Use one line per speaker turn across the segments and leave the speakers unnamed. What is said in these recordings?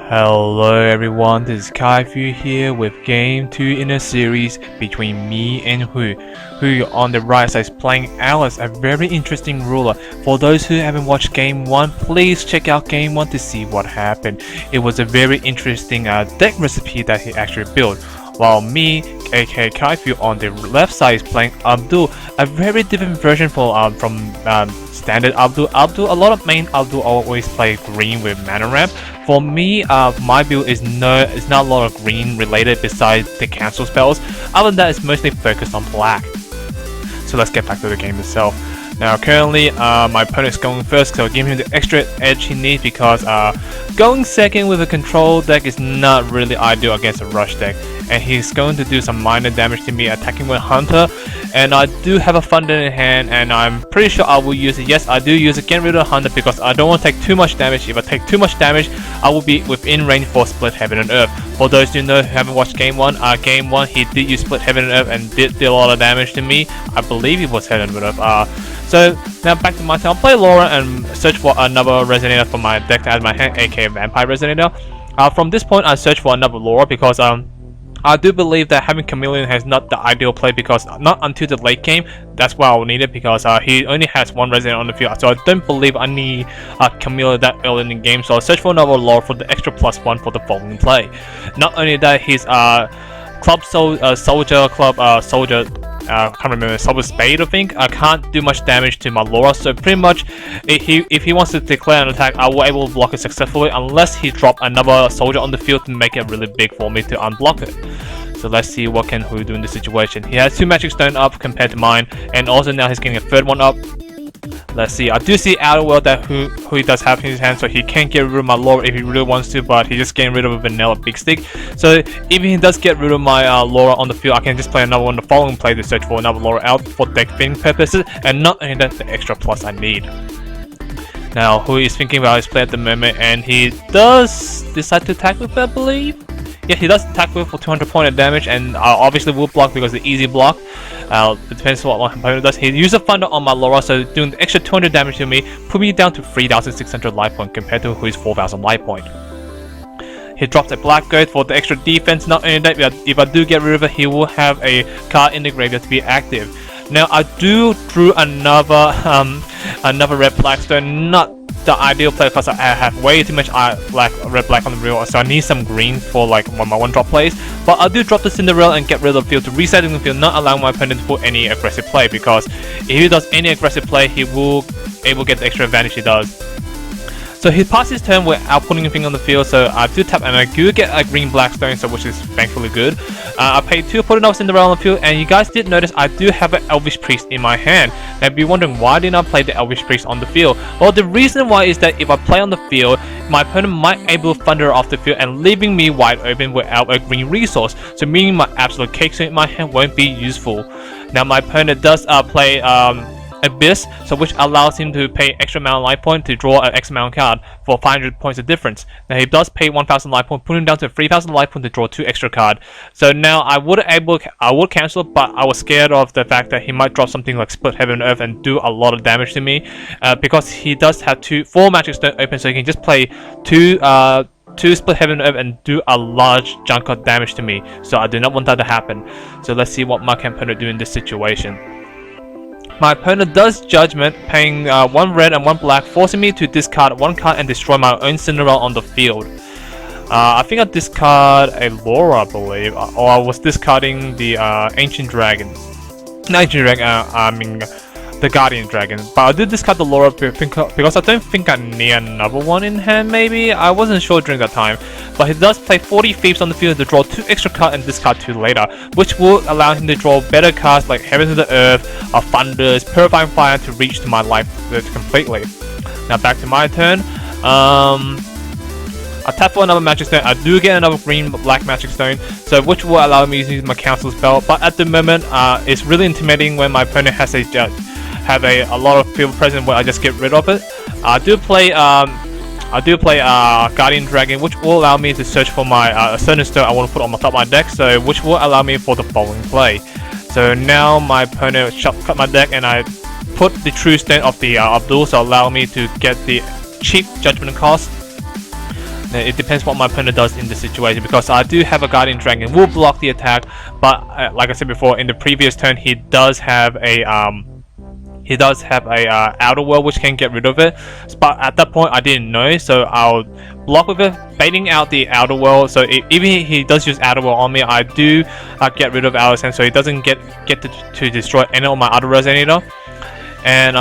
Hello everyone, this is Hugh here with game 2 in a series between me and Hugh. Hugh on the right side is playing Alice, a very interesting ruler. For those who haven't watched game 1, please check out game 1 to see what happened. It was a very interesting deck recipe that he actually built. While me, aka Hugh on the left side is playing Abdul, a very different version from standard Abdul. A lot of main Abdul always play green with mana ramp. For me, my build is not a lot of green related besides the cancel spells. Other than that, it's mostly focused on black. So let's get back to the game itself. Now currently, my opponent is going first, so I'll give him the extra edge he needs because going second with a control deck is not really ideal against a rush deck. And he's going to do some minor damage to me attacking with Hunter. And I do have a Thunder in hand, and I'm pretty sure I will use it. Yes, I do use it, get rid of Hunter because I don't want to take too much damage. If I take too much damage, I will be within range for Split Heaven and Earth. For those who know who haven't watched game 1, he did use Split Heaven and Earth and did deal a lot of damage to me. I believe it was Heaven and Earth. So now back to my turn. I'll play Laura and search for another Resonator for my deck to add my hand, aka Vampire Resonator. From this point, I search for another Laura because I do believe that having Chameleon is not the ideal play because not until the late game, that's why I will need it because he only has one Resonator on the field. So I don't believe I need Chameleon that early in the game. So I'll search for another Laura for the extra +1 for the following play. Not only that, his Soldier, I can't remember, Soldier Spade I think, I can't do much damage to my Laura, so pretty much if he wants to declare an attack, I will able to block it successfully unless he drop another soldier on the field to make it really big for me to unblock it. So let's see what can Hugh do in this situation. He has 2 Magic Stone up compared to mine, and also now he's getting a 3rd one up. Let's see, I do see Outer World that Hugh does have in his hand, so he can get rid of my Laura if he really wants to, but he's just getting rid of a vanilla Big Stick. So even he does get rid of my Laura on the field, I can just play another one the following play to search for another Laura out for deck building purposes, and not only that, the extra plus I need. Now Hugh is thinking about his play at the moment, and he does decide to attack with it, I believe. Yeah, he does attack with for 200 points of damage, and obviously will block because it's an easy block. It depends on what my opponent does. He uses a Thunder on my Laura, so doing the extra 200 damage to me, put me down to 3,600 life point compared to Hugh's 4,000 life point. He drops a Black Goat for the extra defense. Not only that, if I do get rid of it, he will have a card in the graveyard to be active. Now I do drew another red Blackstone, not the ideal play because I have way too much red black on the reel, so I need some green for like my 1-drop plays. But I do drop the Cinderella and get rid of the field to resetting the field, not allowing my opponent to put any aggressive play, because if he does any aggressive play, he will able to get the extra advantage he does. So he passes his turn without putting anything on the field, so I do tap and I do get a green Blackstone, so which is thankfully good. I paid 2 to put another Cinderella on the field, and you guys did notice I do have an Elvish Priest in my hand. Now you'd be wondering why didn't I play the Elvish Priest on the field? Well, the reason why is that if I play on the field, my opponent might able to Thunder off the field and leaving me wide open without a green resource, so meaning my absolute cakes in my hand won't be useful. Now my opponent does play Abyss, so which allows him to pay extra amount of life point to draw an X amount card for 500 points of difference. Now he does pay 1,000 life point, putting him down to 3,000 life point to draw 2 extra card. So now I would cancel, but I was scared of the fact that he might drop something like Split Heaven and Earth and do a lot of damage to me, because he does have 4 Magic Stone open, so he can just play 2 Split Heaven and Earth and do a large chunk of damage to me. So I do not want that to happen. So let's see what my opponent do in this situation. My opponent does Judgment, paying 1 red and 1 black, forcing me to discard 1 card and destroy my own Cinderella on the field. I think I discard a Laura, I believe, or I was discarding the Ancient Dragon. Not Ancient Dragon, I mean the Guardian Dragon. But I did discard the Laura because I don't think I need another one in hand, maybe? I wasn't sure during that time. But he does play 40 Thieves on the field to draw 2 extra cards and discard 2 later, which will allow him to draw better cards like Heaven to the Earth, Thunders, Purifying Fire to reach to my life completely. Now back to my turn. I tap for another Magic Stone. I do get another green black Magic Stone, so which will allow me to use my Council spell. But at the moment, it's really intimidating when my opponent has a lot of field presence where I just get rid of it. I do play Guardian Dragon, which will allow me to search for my certain stone I want to put on the top of my deck, so which will allow me for the following play. So now my opponent cut my deck, and I put the True Stone of the Abdul, so allow me to get the cheap Judgment cost. Now, it depends what my opponent does in this situation, because I do have a Guardian Dragon will block the attack, but like I said before, in the previous turn he does have a outer world which can get rid of it, but at that point I didn't know, so I'll block with it, baiting out the outer world. So even if he does use outer world on me, I do get rid of outer sense, so he doesn't get to destroy any of my other resonator, and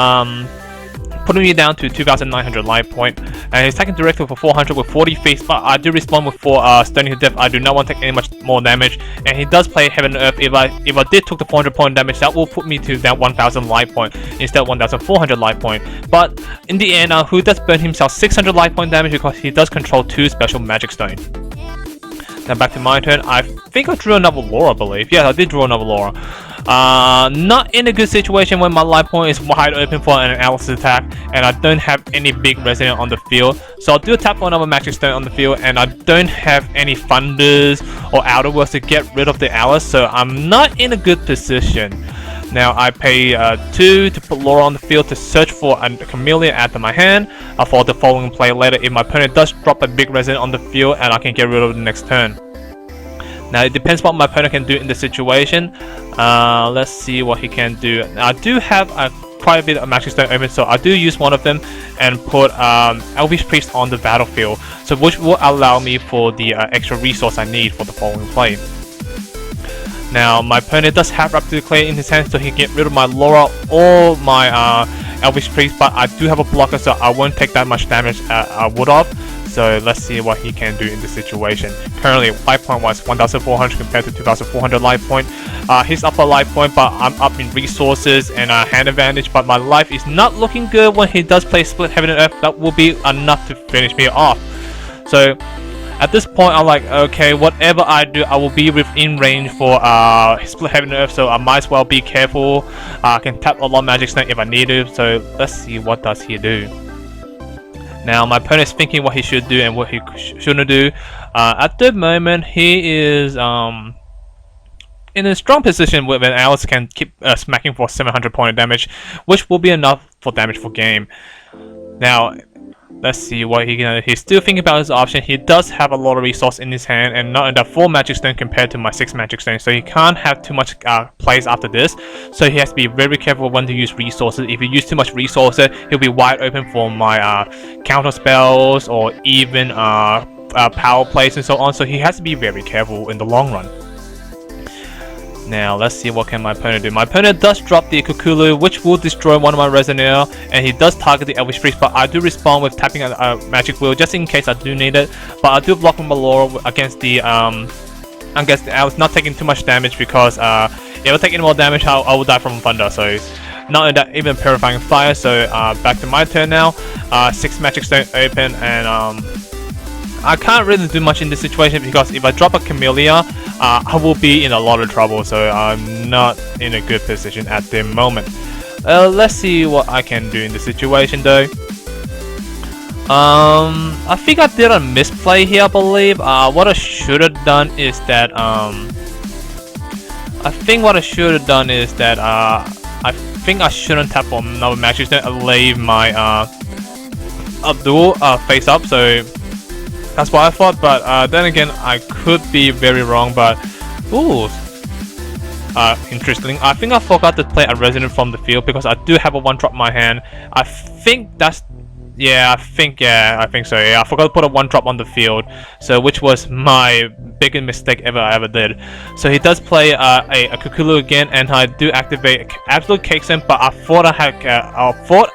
putting me down to 2,900 life point. And he's attacking directly for 400 with 40 feet, but I do respond with 4 stunning to death. I do not want to take any much more damage, and he does play Heaven and Earth. If I did took the 400 point damage, that will put me to that 1,000 life point instead of 1,400 life point. But in the end, Hugh does burn himself 600 life point damage because he does control 2 special magic stone. Now back to my turn. I think I drew another Laura, I believe. Yes, I did draw another Laura. Not in a good situation when my life point is wide open for an Alice attack, and I don't have any big resonant on the field. So I'll do a tap for another magic stone on the field, and I don't have any thunders or outer worlds to get rid of the Alice, so I'm not in a good position. Now I pay 2 to put Laura on the field to search for a Chameleon after my hand for the following play later if my opponent does drop a big resident on the field, and I can get rid of the next turn. Now it depends what my opponent can do in this situation. Let's see what he can do. I do have quite a bit of magic stone open, so I do use one of them and put Elvish Priest on the battlefield, so which will allow me for the extra resource I need for the following play. Now my opponent does have Raptor Declare in his hand, so he can get rid of my Laura or my Elvish Priest, but I do have a blocker, so I won't take that much damage I would have. So let's see what he can do in this situation. Currently life point was 1,400 compared to 2,400 life point. He's up a life point, but I'm up in resources and hand advantage, but my life is not looking good. When he does play Split Heaven and Earth, that will be enough to finish me off. So at this point I'm like, okay, whatever I do, I will be within range for Split Heaven and Earth, so I might as well be careful. I can tap a lot of magic stone if I need to. So let's see what does he do. Now my opponent is thinking what he should do and what he shouldn't do. At the moment he is in a strong position where Alice can keep smacking for 700 point of damage, which will be enough for damage for game. Now let's see what he can do. He's still thinking about his option. He does have a lot of resource in his hand and not enough 4 magic stone compared to my 6 magic stone, so he can't have too much plays after this, so he has to be very careful when to use resources. If he uses too much resources, he'll be wide open for my counter spells or even power plays and so on, so he has to be very careful in the long run. Now let's see what can my opponent do. My opponent does drop the Kukulu, which will destroy one of my Resonator, and he does target the Elvish Priest, but I do respond with tapping a Magic Wheel just in case I do need it. But I do block with my Laura against the I was not taking too much damage, because if I take any more damage I will die from Thunder, so not even Purifying Fire. So back to my turn now. 6 Magic Stone open, and I can't really do much in this situation, because if I drop a Camellia, I will be in a lot of trouble, so I'm not in a good position at the moment. Let's see what I can do in this situation though. I think I did a misplay here, I believe. What I should have done is that I think I shouldn't tap on another magic stone and leave my Abdul face up, so that's what I thought, but then again, I could be very wrong. But ooh, interesting. I think I forgot to play a resident from the field, because I do have a 1-drop in my hand. I think that's, I think so. Yeah, I forgot to put a 1-drop on the field, so which was my biggest mistake I ever did. So he does play a Kukulu again, and I do activate Absolute Cakesim, but I thought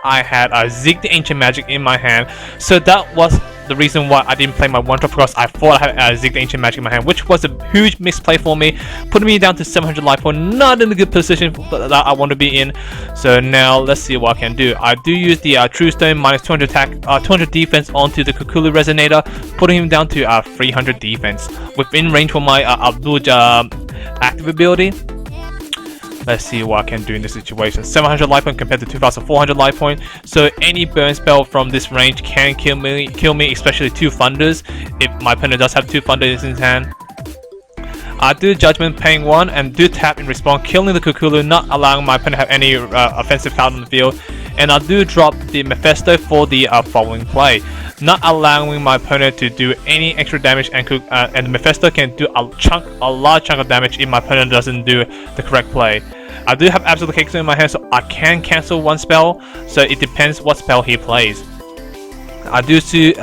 I had Zeke the Ancient Magic in my hand, so that was the reason why I didn't play my 1-drop, because I thought I had Zeke the Ancient Magic in my hand, which was a huge misplay for me, putting me down to 700 life point, not in a good position that I want to be in. So now let's see what I can do. I do use the True Stone minus 200 attack, 200 defense onto the Kukulu Resonator, putting him down to 300 defense within range for my Abdul active ability. Let's see what I can do in this situation. 700 life point compared to 2,400 life point. So any burn spell from this range can kill me, especially 2 Thunders if my opponent does have 2 Thunders in his hand. I do Judgment paying 1 and do tap in respawn, killing the Kukulu, not allowing my opponent to have any offensive card on the field. And I do drop the Mephisto for the following play, not allowing my opponent to do any extra damage, and the Mephisto can do a large chunk of damage if my opponent doesn't do the correct play. I do have Absolute Kicks in my hand, so I can cancel one spell, so it depends what spell he plays. I do see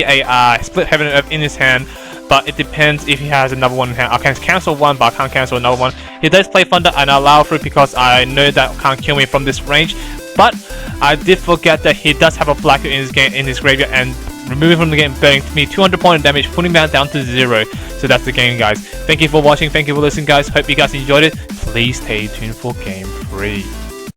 a Split Heaven and Earth in his hand, but it depends if he has another one in hand. I can cancel one, but I can't cancel another one. He does play Thunder, and I allow through because I know that can't kill me from this range. But I did forget that he does have a Blacker in his graveyard, and removing from the game, burning me 200 points of damage, putting that down to 0. So that's the game, guys. Thank you for watching. Thank you for listening, guys. Hope you guys enjoyed it. Please stay tuned for Game 3.